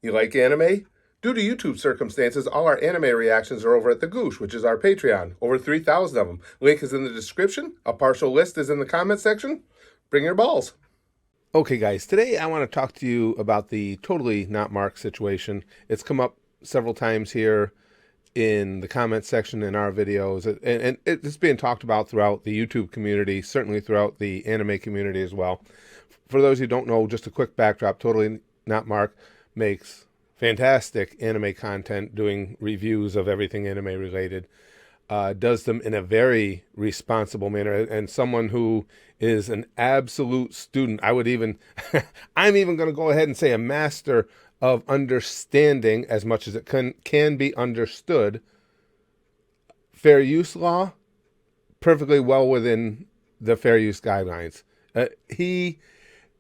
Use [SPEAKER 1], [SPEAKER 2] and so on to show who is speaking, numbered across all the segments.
[SPEAKER 1] You like anime? Due to YouTube circumstances, all our anime reactions are over at the Goosh, which is our Patreon. Over 3,000 of them. Link is in the description. A partial list is in the comment section. Bring your balls. Okay, guys, today I want to talk to you about the totally not Mark situation. It's come up several times here in the comment section in our videos, and it's being talked about throughout the YouTube community, certainly throughout the anime community as well. For those who don't know, just a quick backdrop, Totally Not Mark makes fantastic anime content, doing reviews of everything anime related, does them in a very responsible manner, and someone who is an absolute student. I would even, I'm even going to go ahead and say a master of understanding, as much as it can be understood, fair use law, perfectly well within the fair use guidelines. He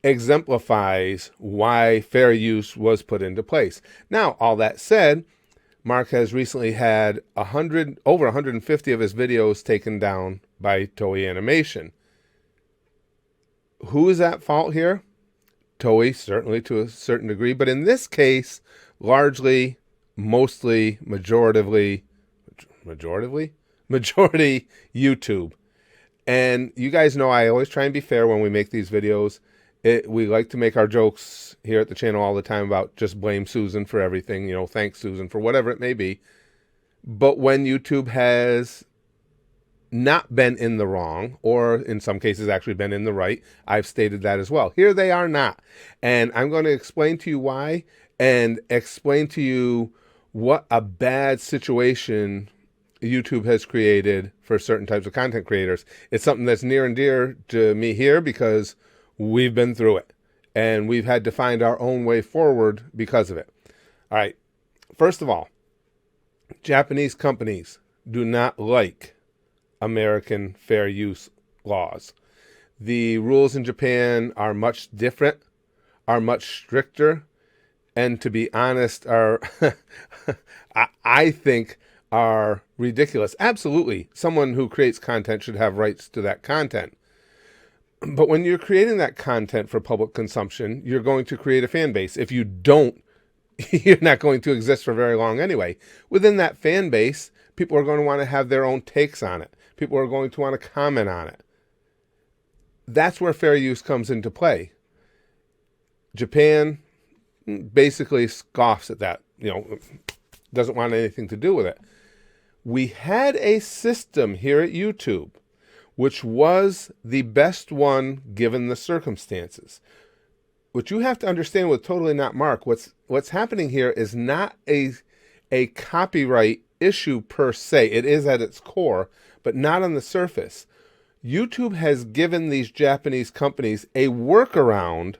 [SPEAKER 1] exemplifies why fair use was put into place. Now, all that said, Mark has recently had over 150 of his videos taken down by Toei Animation. Who is at fault here? Toei, certainly to a certain degree, but in this case, largely, mostly, majority YouTube. And you guys know I always try and be fair when we make these videos. We like to make our jokes here at the channel all the time about just blame Susan for everything, thanks Susan for whatever it may be. But when YouTube has not been in the wrong, or in some cases actually been in the right, I've stated that as well. Here they are not. And I'm going to explain to you why, and explain to you what a bad situation YouTube has created for certain types of content creators. It's something that's near and dear to me here because we've been through it, and we've had to find our own way forward because of it. All right. First of all, Japanese companies do not like American fair use laws. The rules in Japan are much different, are much stricter, and to be honest, are, I think, are ridiculous. Absolutely. Someone who creates content should have rights to that content. But when you're creating that content for public consumption, you're going to create a fan base. If you don't, you're not going to exist for very long anyway. Within that fan base, people are going to want to have their own takes on it. People are going to want to comment on it. That's where fair use comes into play. Japan basically scoffs at that, doesn't want anything to do with it. We had a system here at YouTube which was the best one given the circumstances. What you have to understand with Totally Not Mark, what's happening here is not a copyright issue per se. It is at its core, but not on the surface. YouTube has given these Japanese companies a workaround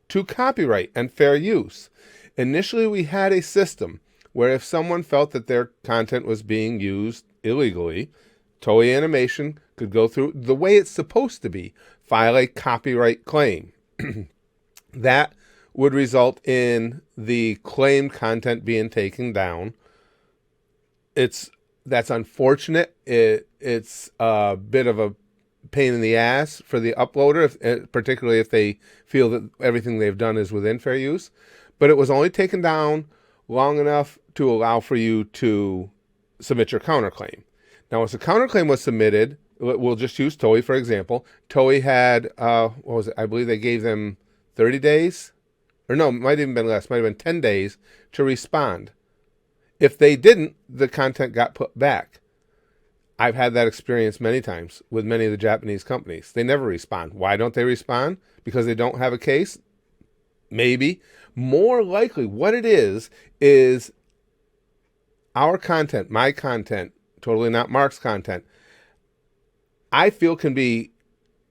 [SPEAKER 1] to copyright and fair use. Initially, we had a system where if someone felt that their content was being used illegally, Toei Animation could go through the way it's supposed to be, file a copyright claim. That would result in the claimed content being taken down. That's unfortunate. It's a bit of a pain in the ass for the uploader, particularly if they feel that everything they've done is within fair use. But it was only taken down long enough to allow for you to submit your counterclaim. Now, once the counterclaim was submitted, we'll just use Toei for example. Toei had, what was it? I believe they gave them 30 days, or no, it might have even been less. Might have been 10 days to respond. If they didn't, the content got put back. I've had that experience many times with many of the Japanese companies. They never respond. Why don't they respond? Because they don't have a case? Maybe. More likely, what it is our content, my content, Totally Not Mark's content, I feel can be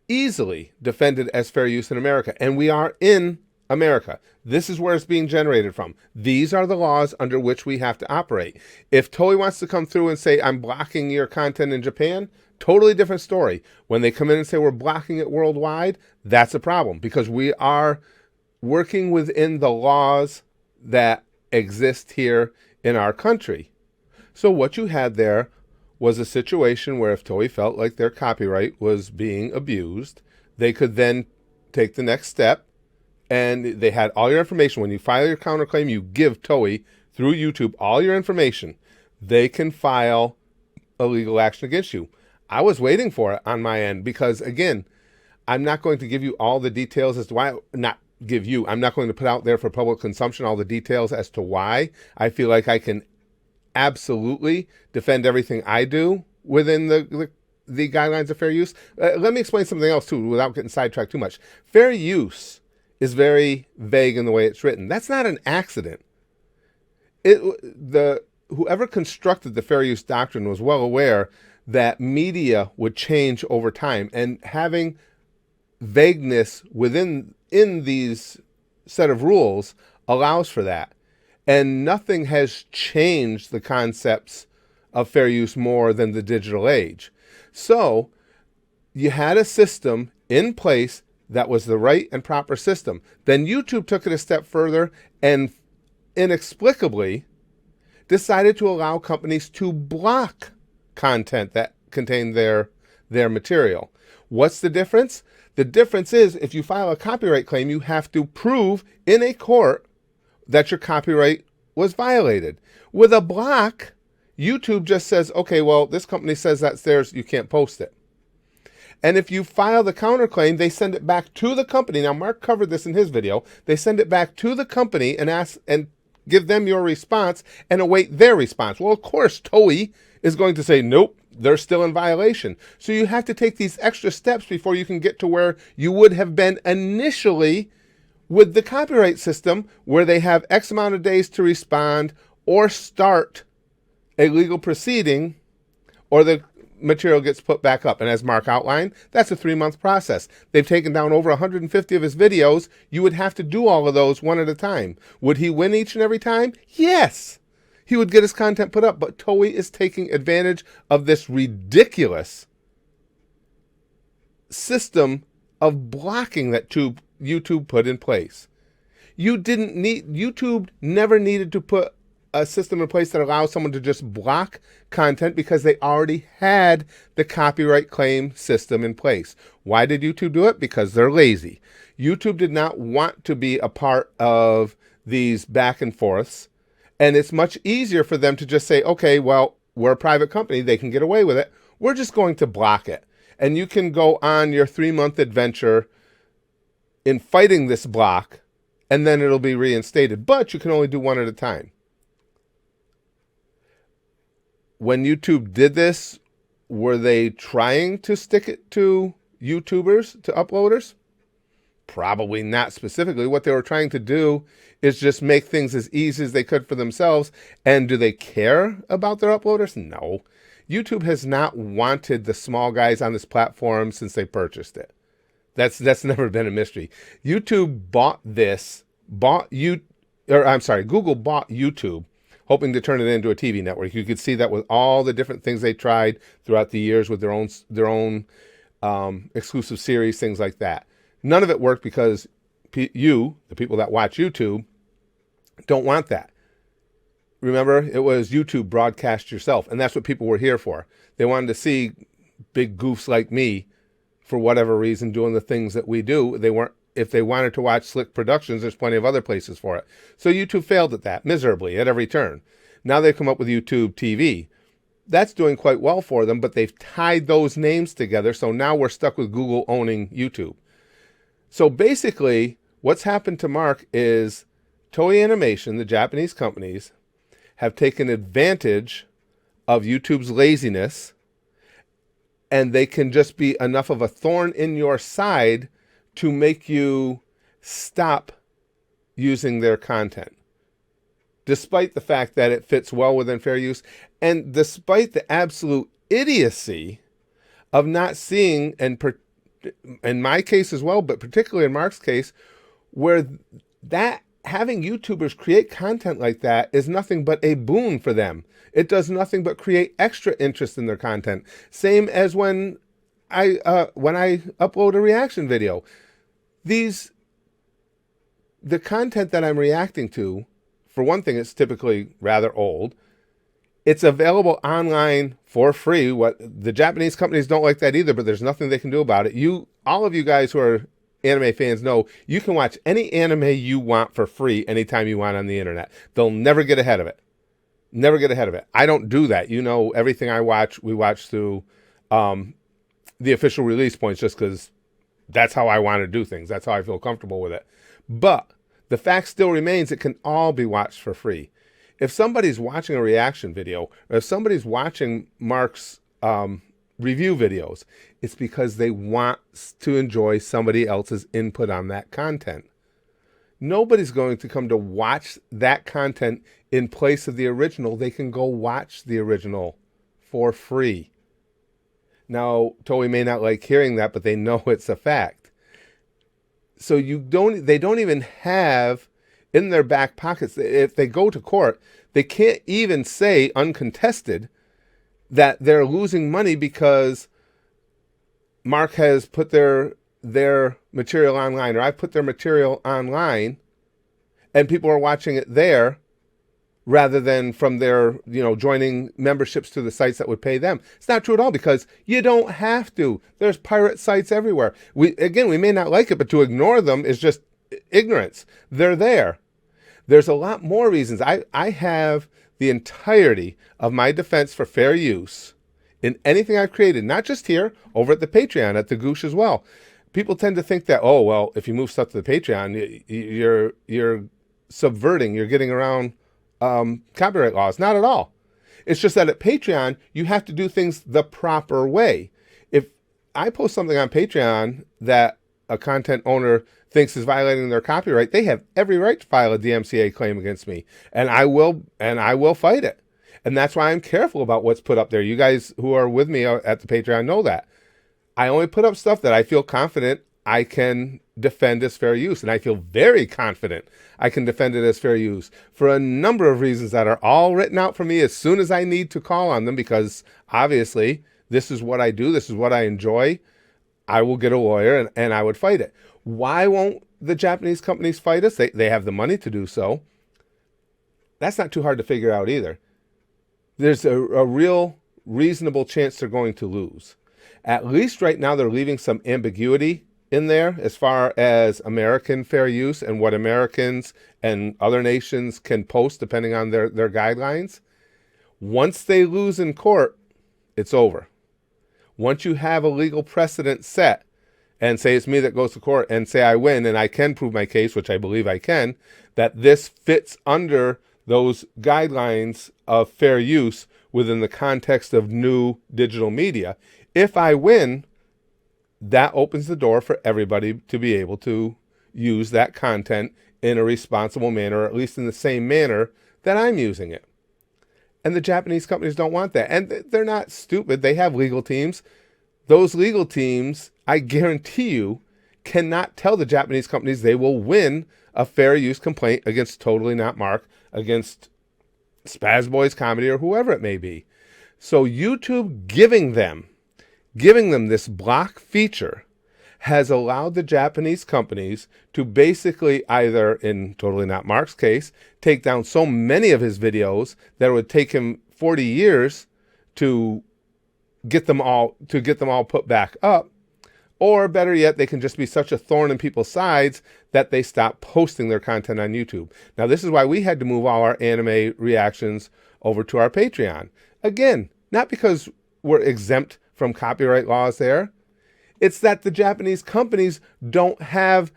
[SPEAKER 1] easily defended as fair use in America. And we are in America. This is where it's being generated from. These are the laws under which we have to operate. If Toei wants to come through and say, I'm blocking your content in Japan, totally different story. When they come in and say we're blocking it worldwide, that's a problem because we are working within the laws that exist here in our country. So what you had there was a situation where if Toei felt like their copyright was being abused, they could then take the next step and they had all your information. When you file your counterclaim, you give Toei through YouTube all your information. They can file a legal action against you. I was waiting for it on my end because, again, I'm not going to give you all the details as to why, I'm not going to put out there for public consumption all the details as to why I feel like I can absolutely defend everything I do within the guidelines of fair use. Let me explain something else too without getting sidetracked too much. Fair use is very vague in the way it's written. That's not an accident. Whoever constructed the fair use doctrine was well aware that media would change over time, and having vagueness in these set of rules allows for that. And nothing has changed the concepts of fair use more than the digital age. So you had a system in place that was the right and proper system. Then YouTube took it a step further and inexplicably decided to allow companies to block content that contained their material. What's the difference? The difference is if you file a copyright claim, you have to prove in a court that your copyright was violated. With a block, YouTube just says, okay, well, this company says that's theirs, you can't post it. And if you file the counterclaim, they send it back to the company. Now, Mark covered this in his video. They send it back to the company and ask and give them your response and await their response. Well, of course, Toei is going to say, nope, they're still in violation. So you have to take these extra steps before you can get to where you would have been initially with the copyright system, where they have X amount of days to respond or start a legal proceeding, or the material gets put back up. And as Mark outlined, that's a 3-month process. They've taken down over 150 of his videos. You would have to do all of those one at a time. Would he win each and every time? Yes. He would get his content put up, but Toei is taking advantage of this ridiculous system of blocking that YouTube put in place. YouTube never needed to put a system in place that allows someone to just block content because they already had the copyright claim system in place. Why did YouTube do it? Because they're lazy. YouTube did not want to be a part of these back and forths. And it's much easier for them to just say, okay, well, we're a private company. They can get away with it. We're just going to block it. And you can go on your 3-month adventure in fighting this block, and then it'll be reinstated. But you can only do one at a time. When YouTube did this, were they trying to stick it to YouTubers, to uploaders? Probably not specifically. What they were trying to do is just make things as easy as they could for themselves. And do they care about their uploaders? No. YouTube has not wanted the small guys on this platform since they purchased it. That's never been a mystery. YouTube Google bought YouTube, hoping to turn it into a TV network. You could see that with all the different things they tried throughout the years with their own exclusive series, things like that. None of it worked because the people that watch YouTube, don't want that. Remember, it was YouTube broadcast yourself, and that's what people were here for. They wanted to see big goofs like me, for whatever reason, doing the things that we do. If they wanted to watch slick productions, there's plenty of other places for it. So YouTube failed at that miserably at every turn. Now they've come up with YouTube TV. That's doing quite well for them, but they've tied those names together, so now we're stuck with Google owning YouTube. So basically, what's happened to Mark is Toei Animation, the Japanese companies, have taken advantage of YouTube's laziness, and they can just be enough of a thorn in your side to make you stop using their content, despite the fact that it fits well within fair use, and despite the absolute idiocy of not seeing, and in my case as well, but particularly in Mark's case, where that having YouTubers create content like that is nothing but a boon for them. It does nothing but create extra interest in their content. Same as when I upload a reaction video. The content that I'm reacting to, for one thing, it's typically rather old. It's available online for free. What the Japanese companies don't like that either, but there's nothing they can do about it. All of you guys who are anime fans know you can watch any anime you want for free anytime you want on the internet. They'll never get ahead of it. Never get ahead of it. I don't do that. You know, everything I watch, we watch through the official release points just because that's how I want to do things. That's how I feel comfortable with it. But the fact still remains it can all be watched for free. If somebody's watching a reaction video, or if somebody's watching Mark's review videos, it's because they want to enjoy somebody else's input on that content. Nobody's going to come to watch that content in place of the original. They can go watch the original for free. Now, Toei may not like hearing that, but they know it's a fact. So they don't even have in their back pockets, if they go to court, they can't even say uncontested that they're losing money because Mark has put their material online, or I've put their material online and people are watching it there rather than from their, joining memberships to the sites that would pay them. It's not true at all, because you don't have to. There's pirate sites everywhere. We may not like it, but to ignore them is just ignorance. They're there. There's a lot more reasons. I have the entirety of my defense for fair use in anything I've created, not just here, over at the Patreon, at the Goosh as well. People tend to think that, oh, well, if you move stuff to the Patreon, you're subverting, you're getting around copyright laws. Not at all. It's just that at Patreon, you have to do things the proper way. If I post something on Patreon that a content owner thinks is violating their copyright, they have every right to file a DMCA claim against me, and I will fight it. And that's why I'm careful about what's put up there. You guys who are with me at the Patreon know that. I only put up stuff that I feel confident I can defend as fair use, and I feel very confident I can defend it as fair use for a number of reasons that are all written out for me as soon as I need to call on them, because obviously this is what I do, this is what I enjoy. I will get a lawyer and I would fight it. Why won't the Japanese companies fight us? They have the money to do so. That's not too hard to figure out either. There's a real reasonable chance they're going to lose. At least right now they're leaving some ambiguity in there as far as American fair use and what Americans and other nations can post depending on their guidelines. Once they lose in court, it's over. Once you have a legal precedent set, and say it's me that goes to court, and say I win and I can prove my case, which I believe I can, that this fits under those guidelines of fair use within the context of new digital media. If I win, that opens the door for everybody to be able to use that content in a responsible manner, or at least in the same manner that I'm using it. And the Japanese companies don't want that. And they're not stupid. They have legal teams. Those legal teams, I guarantee you, cannot tell the Japanese companies they will win a fair use complaint against Totally Not Mark, against Spaz Boys Comedy, or whoever it may be. So YouTube giving them this block feature has allowed the Japanese companies to basically either, in Totally Not Mark's case, take down so many of his videos that it would take him 40 years to get them all put back up, or better yet, they can just be such a thorn in people's sides that they stop posting their content on YouTube. Now, this is why we had to move all our anime reactions over to our Patreon. Again, not because we're exempt from copyright laws there. It's that the Japanese companies don't have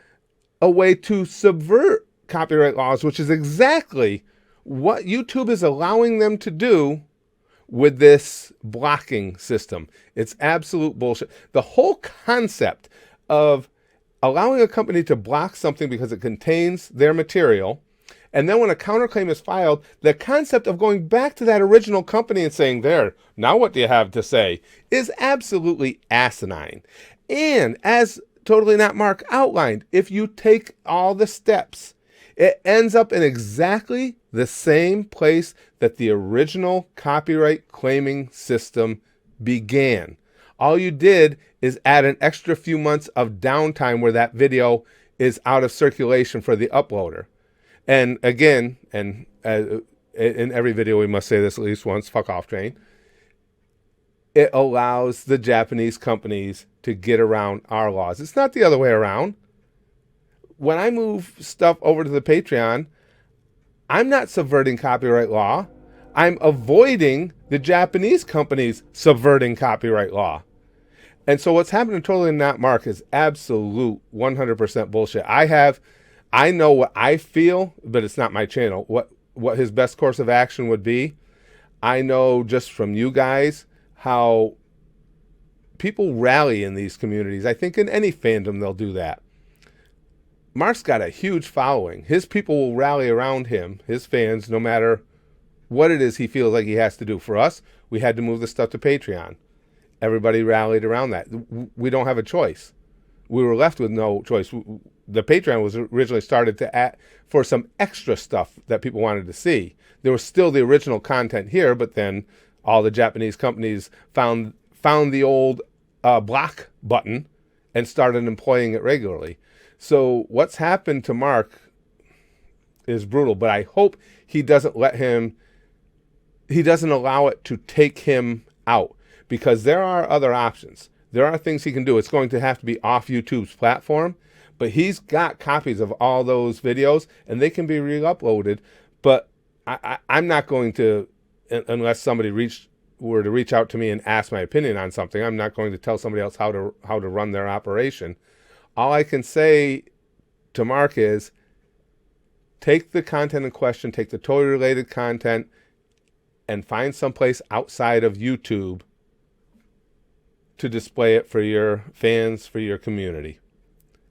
[SPEAKER 1] a way to subvert copyright laws, which is exactly what YouTube is allowing them to do with this blocking system. It's absolute bullshit. The whole concept of allowing a company to block something because it contains their material, and then when a counterclaim is filed, the concept of going back to that original company and saying, there, now what do you have to say, is absolutely asinine. And as Totally Not Mark outlined, if you take all the steps, it ends up in exactly the same place that the original copyright claiming system began. All you did is add an extra few months of downtime where that video is out of circulation for the uploader. And again, in every video we must say this at least once, fuck off train. It allows the Japanese companies to get around our laws. It's not the other way around. when I move stuff over to the Patreon, I'm not subverting copyright law. I'm avoiding the Japanese companies subverting copyright law. And so what's happening totally in that mark is absolute 100% bullshit. I know what I feel, but it's not my channel. What his best course of action would be. I know just from you guys how people rally in these communities. I think in any fandom they'll do that. Mark's got a huge following. His people will rally around him, his fans, no matter what it is he feels like he has to do. For us, we had to move the stuff to Patreon. Everybody rallied around that. We don't have a choice. We were left with no choice. The Patreon was originally started to add for some extra stuff that people wanted to see. There was still the original content here, but then all the Japanese companies found the old block button and started employing it regularly. So what's happened to Mark is brutal, but I hope he doesn't allow it to take him out, because there are other options. There are things he can do. It's going to have to be off YouTube's platform, but he's got copies of all those videos and they can be re-uploaded. But I'm not going to, unless somebody were to reach out to me and ask my opinion on something, I'm not going to tell somebody else how to run their operation. All I can say to Mark is take the content in question, take the Toei related content, and find someplace outside of YouTube to display it for your fans, for your community.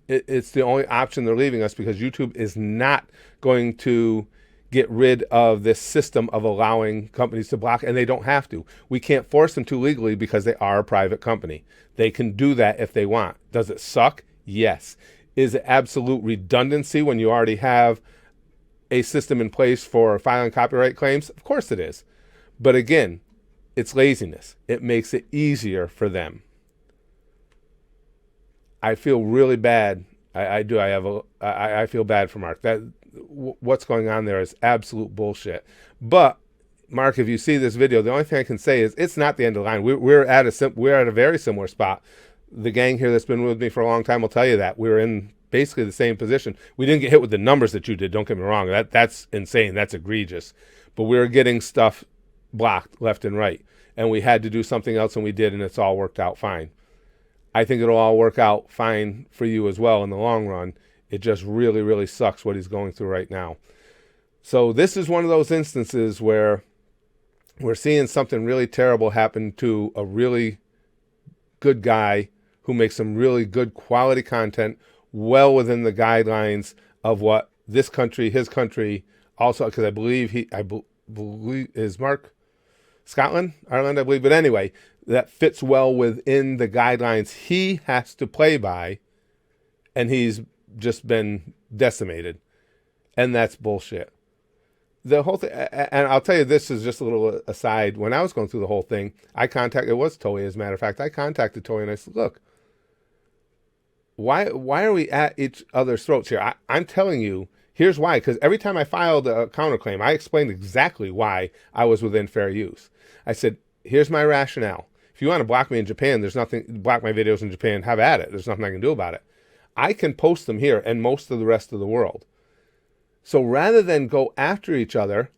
[SPEAKER 1] It's the only option they're leaving us, because YouTube is not going to get rid of this system of allowing companies to block, and they don't have to. We can't force them to legally because they are a private company. They can do that if they want. Does it suck? Yes. Is it absolute redundancy when you already have a system in place for filing copyright claims? Of course it is. But again, it's laziness. It makes it easier for them. I feel really bad. I do. I feel bad for Mark. What's going on there is absolute bullshit. But Mark, if you see this video, the only thing I can say is it's not the end of the line. We're at a very similar spot. The gang here that's been with me for a long time will tell you that we're in basically the same position. We didn't get hit with the numbers that you did. Don't get me wrong. That's insane. That's egregious. But we're getting stuff blocked left and right, and we had to do something else, and we did, and it's all worked out fine. I think it'll all work out fine for you as well in the long run. It just really, really sucks what he's going through right now. So this is one of those instances where we're seeing something really terrible happen to a really good guy who makes some really good quality content well within the guidelines of what this country, his country, also, because I believe is Mark Scotland, Ireland, I believe. But anyway, that fits well within the guidelines he has to play by, and he's just been decimated. And that's bullshit. The whole thing, and I'll tell you, this is just a little aside. When I was going through the whole thing, it was Toei, as a matter of fact. I contacted Toei and I said, look, why are we at each other's throats here? I'm telling you, here's why. Because every time I filed a counterclaim, I explained exactly why I was within fair use. I said, here's my rationale. If you want to block me in Japan, block my videos in Japan, have at it. There's nothing I can do about it. I can post them here and most of the rest of the world. So rather than go after each other,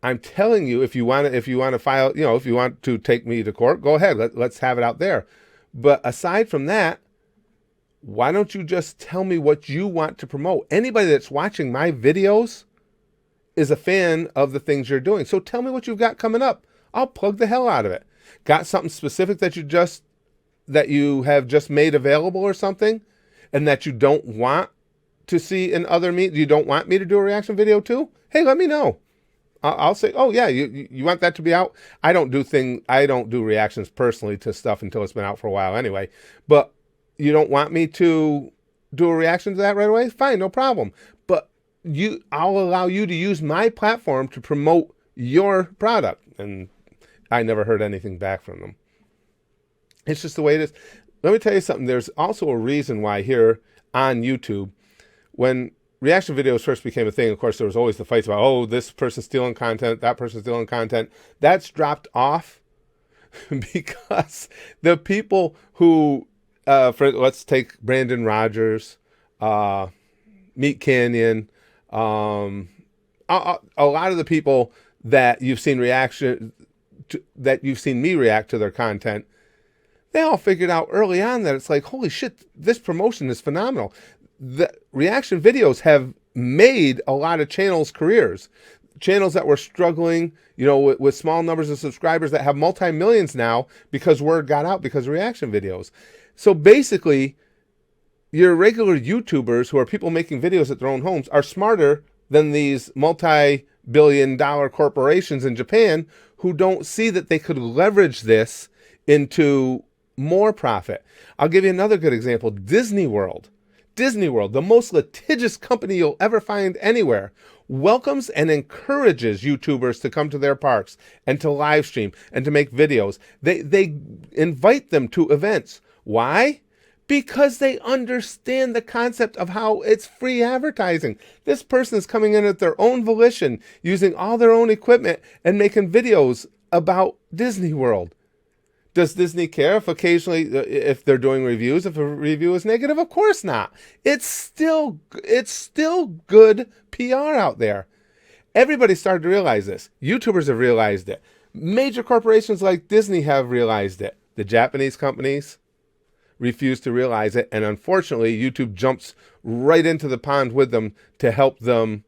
[SPEAKER 1] I'm telling you, if you want to file, if you want to take me to court, go ahead. Let's have it out there. But aside from that, why don't you just tell me what you want to promote? Anybody that's watching my videos is a fan of the things you're doing. So tell me what you've got coming up. I'll plug the hell out of it. Got something specific that you have just made available or something, and that you don't want to see in other you don't want me to do a reaction video too? Hey, let me know. I'll say, oh yeah, you want that to be out? I don't do reactions personally to stuff until it's been out for a while anyway. But you don't want me to do a reaction to that right away? Fine, no problem. But I'll allow you to use my platform to promote your product. And I never heard anything back from them. It's just the way it is. Let me tell you something. There's also a reason why here on YouTube, when reaction videos first became a thing, of course, there was always the fights about, oh, this person's stealing content, that person's stealing content. That's dropped off because the people who, let's take Brandon Rogers, Meat Canyon, a lot of the people that you've seen that you've seen me react to their content, they all figured out early on that it's like, holy shit, this promotion is phenomenal. The reaction videos have made a lot of channels careers. Channels that were struggling, with small numbers of subscribers that have multi-millions now because word got out because of reaction videos. So basically, your regular YouTubers who are people making videos at their own homes are smarter than these multi-billion-dollar corporations in Japan who don't see that they could leverage this into more profit. I'll give you another good example. Disney World, the most litigious company you'll ever find anywhere, welcomes and encourages YouTubers to come to their parks and to live stream and to make videos. They invite them to events. Why? Because they understand the concept of how it's free advertising. This person is coming in at their own volition, using all their own equipment and making videos about Disney World. Does Disney care if they're doing reviews, if a review is negative? Of course not. It's still good PR out there. Everybody started to realize this. YouTubers have realized it. Major corporations like Disney have realized it. The Japanese companies refuse to realize it, and unfortunately, YouTube jumps right into the pond with them to help them